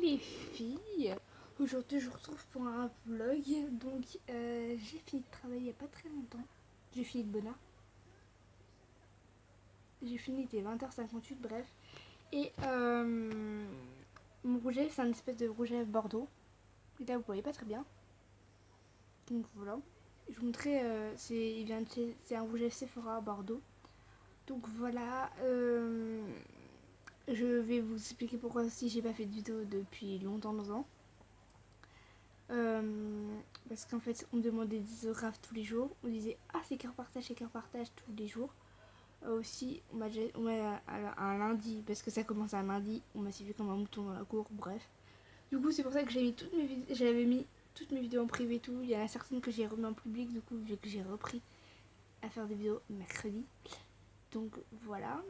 les filles, aujourd'hui je vous retrouve pour un vlog. Donc j'ai fini de travailler il n'y a pas très longtemps. J'ai fini de bonne heure. J'ai fini, il était 20h58, bref. Et mon rouge à lèvres, c'est un espèce de rouge à lèvres bordeaux. Et là vous voyez pas très bien. Donc voilà. Je vous montrais, c'est un rouge à lèvres Sephora à Bordeaux. Donc voilà. Je vais vous expliquer pourquoi aussi j'ai pas fait de vidéo depuis longtemps. Parce qu'en fait on me demandait des autographes tous les jours. On disait c'est cœur partage tous les jours. Aussi un lundi, parce que ça commence un lundi, on m'a suivi comme un mouton dans la cour, bref. Du coup c'est pour ça que j'avais mis toutes mes vidéos en privé et tout. Il y en a certaines que j'ai remis en public, du coup vu que j'ai repris à faire des vidéos mercredi. Donc voilà.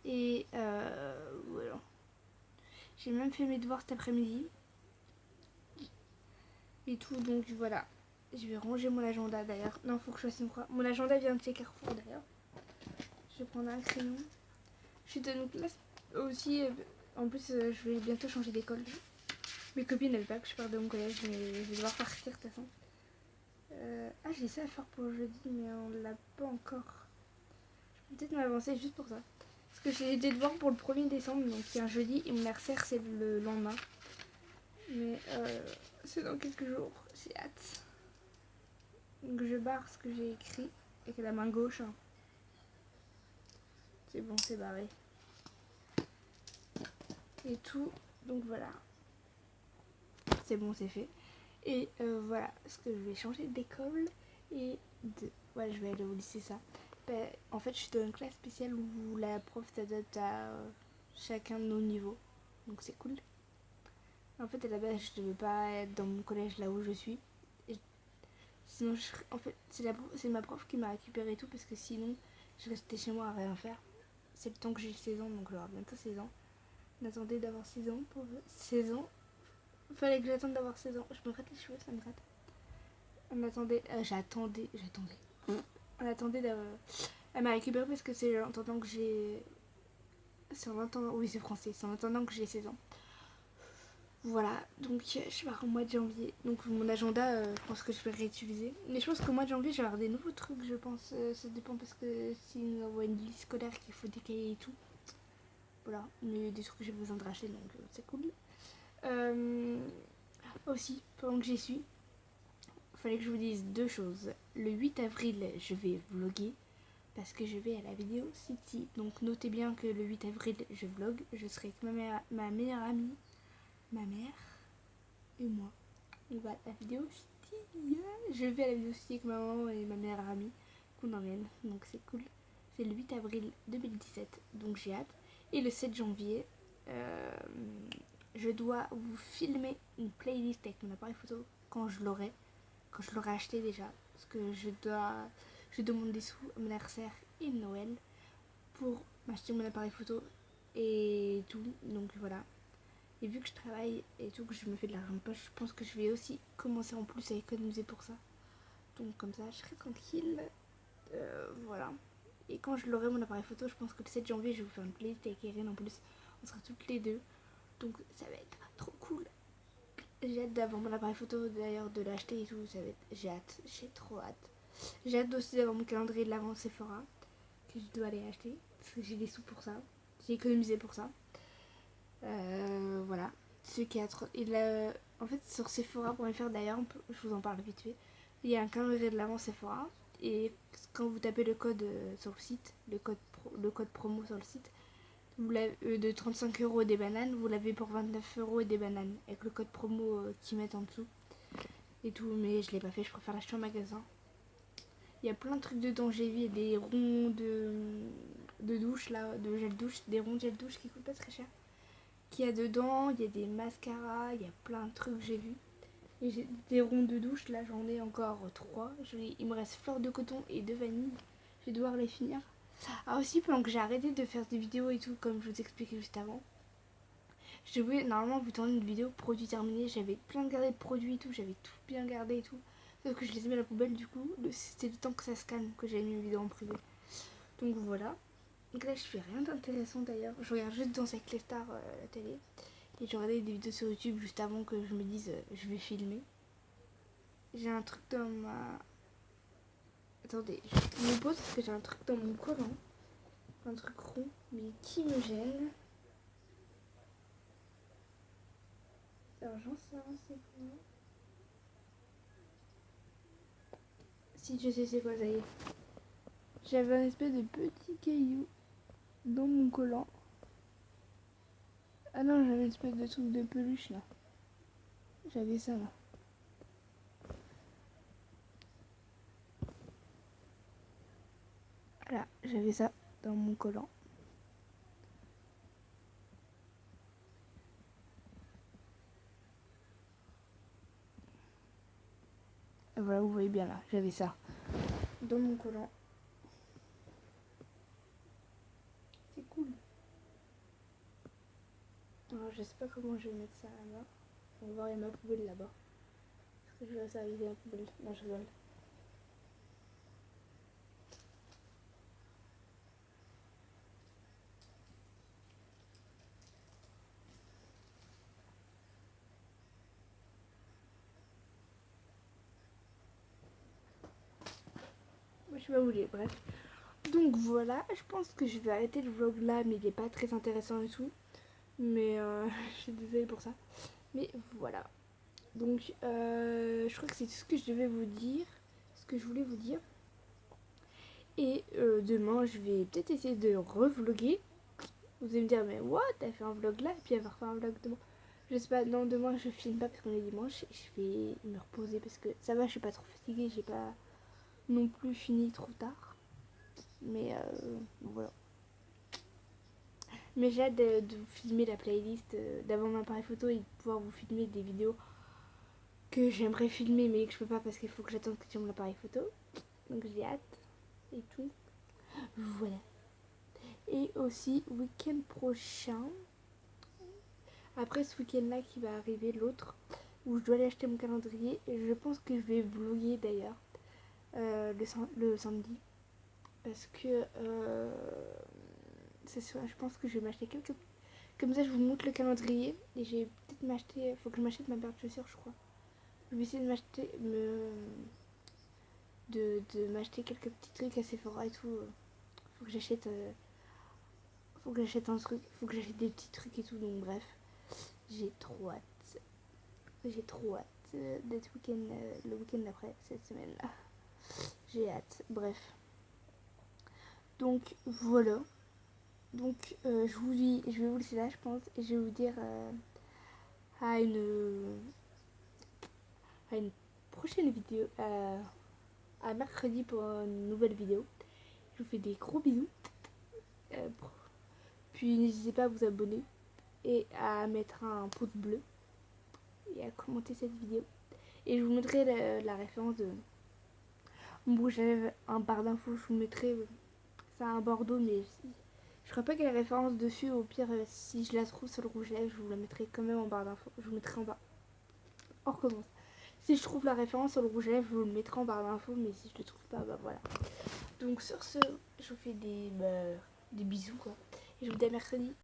Et voilà. J'ai même fait mes devoirs cet après-midi. Et tout, donc voilà. Je vais ranger mon agenda d'ailleurs. Non, faut que je fasse une croix. Mon agenda vient de chez Carrefour d'ailleurs. Je vais prendre un crayon. Je suis dans une classe aussi. En plus, je vais bientôt changer d'école. Mes copines n'avaient pas que je parte de mon collège, mais je vais devoir partir de toute façon. J'ai ça à faire pour jeudi, mais on l'a pas encore. Je peux peut-être m'avancer juste pour ça. Parce que j'ai des devoirs pour le 1er décembre, donc il y a un jeudi, et mon anniversaire c'est le lendemain. Mais c'est dans quelques jours, j'ai hâte. Donc je barre ce que j'ai écrit avec la main gauche. Hein. C'est bon, c'est barré. Et tout, donc voilà. C'est bon, c'est fait. Et voilà, parce que je vais changer d'école et ouais, je vais aller au lycée ça. En fait, je suis dans une classe spéciale où la prof s'adapte à chacun de nos niveaux. Donc c'est cool. En fait, à la base, je devais pas être dans mon collège là où je suis. Sinon, en fait, c'est ma prof qui m'a récupéré et tout parce que sinon, je restais chez moi à rien faire. C'est le temps que j'ai 16 ans, donc j'aurai bientôt 16 ans. On attendait d'avoir 16 ans pour 16 ans. Fallait que j'attende d'avoir 16 ans. Je me gratte les cheveux, ça me gratte. On attendait, j'attendais. On attendait d'avoir. Elle m'a récupéré parce que c'est en attendant que j'ai. C'est en attendant. Oui, c'est français. C'est en attendant que j'ai 16 ans. Voilà, donc je pars au mois de janvier. Donc mon agenda, je pense que je vais réutiliser. Mais je pense qu'au mois de janvier, je vais avoir des nouveaux trucs, je pense. Ça dépend parce que s'ils nous envoient une liste scolaire qu'il faut des cahiers et tout. Voilà, mais des trucs que j'ai besoin de racheter, donc c'est cool. Aussi, pendant que j'y suis, il fallait que je vous dise deux choses. Le 8 avril, je vais vlogger parce que je vais à la Vidéo City. Donc notez bien que le 8 avril, je vlog. Je serai avec ma meilleure amie, ma mère et moi. On va à la Vidéo City. Je vais à la Vidéo City avec ma maman et ma meilleure amie qu'on emmène. Donc c'est cool. C'est le 8 avril 2017. Donc j'ai hâte. Et le 7 janvier, je dois vous filmer une playlist avec mon appareil photo quand je l'aurai acheté déjà. Parce que je demande des sous à mon anniversaire et Noël pour m'acheter mon appareil photo et tout. Donc voilà. Et vu que je travaille et tout, que je me fais de l'argent de poche, je pense que je vais aussi commencer en plus à économiser pour ça. Donc comme ça, je serai tranquille. Voilà. Et quand je l'aurai mon appareil photo, je pense que le 7 janvier, je vais vous faire une playlist avec Erin en plus. On sera toutes les deux. Donc ça va être trop cool. J'ai hâte d'avoir mon appareil photo d'ailleurs, de l'acheter et tout. J'ai hâte, j'ai trop hâte. J'ai hâte aussi d'avoir mon calendrier de l'avant Sephora que je dois aller acheter parce que j'ai des sous pour ça. J'ai économisé pour ça. Voilà. Ce qui a trop... En fait, sur Sephora.fr d'ailleurs, je vous en parle vite fait. Il y a un calendrier de l'avant Sephora. Et quand vous tapez le code sur le site, le code promo sur le site, vous de 35 € des bananes, vous l'avez pour 29 € et des bananes. Avec le code promo qu'ils mettent en dessous. Et tout, mais je l'ai pas fait, je préfère l'acheter en magasin. Il y a plein de trucs dedans, j'ai vu, des ronds de douche là, de gel douche, des ronds de gel douche qui coûtent pas très cher. Qu'il y a dedans, il y a des mascaras, il y a plein de trucs j'ai vu. Et j'ai des ronds de douche, là j'en ai encore 3. Il me reste fleur de coton et de vanille. Je vais devoir les finir. Ah aussi, pendant que j'ai arrêté de faire des vidéos et tout, comme je vous expliquais juste avant, je devais normalement vous tourner une vidéo produit terminé. J'avais plein de gardés de produits et tout, j'avais tout bien gardé et tout. Sauf que je les ai mis à la poubelle du coup. C'était le temps que ça se calme que j'avais mis une vidéo en privé. Donc voilà. Donc là je fais rien d'intéressant d'ailleurs. Je regarde juste Danse avec les stars la télé. Et j'ai regardé des vidéos sur YouTube juste avant que je me dise je vais filmer. J'ai un truc dans ma... Attendez, je me pose parce que j'ai un truc dans mon collant. Un truc rond, mais qui me gêne. Alors j'en sais rien, c'est quoi. Si je sais c'est quoi, ça y est. J'avais un espèce de petit caillou dans mon collant. Ah non, j'avais une espèce de truc de peluche là. J'avais ça là. Voilà, j'avais ça dans mon collant. Et voilà, vous voyez bien là, j'avais ça dans mon collant. C'est cool. Alors je sais pas comment je vais mettre ça là-bas. On va voir, il y a ma poubelle là-bas. Est-ce que je vais laisser arriver la poubelle? Non, je rigole. Moi, je sais pas où il est, bref. Donc voilà, je pense que je vais arrêter le vlog là, mais il est pas très intéressant et tout. Mais je suis désolée pour ça. Mais voilà. Donc je crois que c'est tout ce que je devais vous dire. Ce que je voulais vous dire. Et demain, je vais peut-être essayer de revloguer. Vous allez me dire, mais what, t'as fait un vlog là et puis elle va refaire un vlog demain. Je sais pas, non, demain je filme pas parce qu'on est dimanche. Je vais me reposer parce que ça va, je suis pas trop fatiguée. J'ai pas non plus fini trop tard. Mais voilà. Mais j'ai hâte de vous filmer la playlist, d'avoir mon appareil photo et de pouvoir vous filmer des vidéos que j'aimerais filmer mais que je peux pas parce qu'il faut que j'attende que tu aies mon appareil photo. Donc j'ai hâte et tout. Voilà. Et aussi, week-end prochain, après ce week-end-là qui va arriver, l'autre, où je dois aller acheter mon calendrier, et je pense que je vais vlogger d'ailleurs le samedi. Parce que je pense que je vais m'acheter quelques... Comme ça, je vous montre le calendrier. Et j'ai peut-être m'acheter... Faut que je m'achète ma paire de chaussures, je crois. Je vais essayer de m'acheter... De m'acheter quelques petits trucs à Sephora et tout. Faut que j'achète... Faut que j'achète un truc. Faut que j'achète des petits trucs et tout. Donc bref. J'ai trop hâte. J'ai trop hâte d'être le week-end d'après, cette semaine-là. J'ai hâte. Bref. Donc voilà. Donc je vais vous laisser là, je pense, et je vais vous dire à une prochaine vidéo, à mercredi pour une nouvelle vidéo. Je vous fais des gros bisous. Puis n'hésitez pas à vous abonner et à mettre un pouce bleu et à commenter cette vidéo. Et je vous mettrai la référence de mon rouge à lèvres, un barre d'infos, je vous mettrai ça un Bordeaux, mais je crois pas qu'il y ait la référence dessus. Au pire, si je la trouve sur le rouge à lèvres, je vous la mettrai quand même en barre d'infos. Je vous mettrai en bas. On recommence. Si je trouve la référence sur le rouge à lèvres, je vous le mettrai en barre d'infos, mais si je le trouve pas, bah voilà. Donc sur ce, je vous fais des bisous quoi. Et je vous dis à mercredi.